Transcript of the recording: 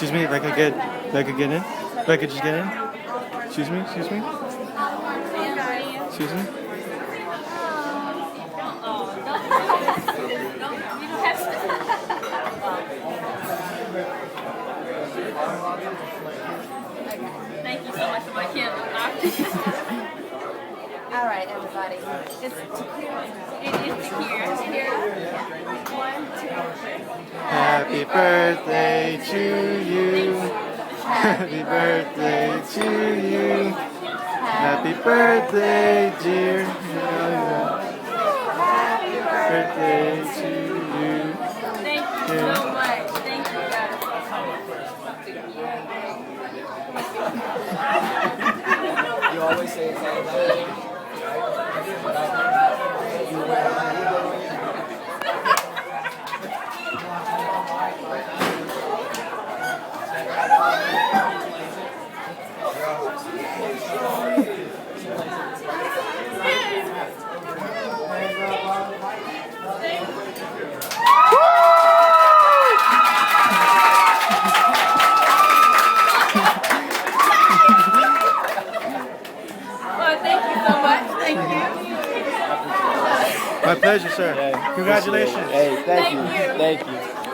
Excuse me, if I could get in. If I could just get in. Excuse me, excuse me. Excuse me. Thank you so much for my candle. All right, everybody. It's It is here. Happy birthday to you. Happy birthday to you. Happy birthday, dear. Happy birthday to you. Thank you so much. Thank you guys. You always say it's all about you. Well, thank you so much. Thank you. My pleasure, sir. Congratulations. Hey, thank you. Thank you. Thank you.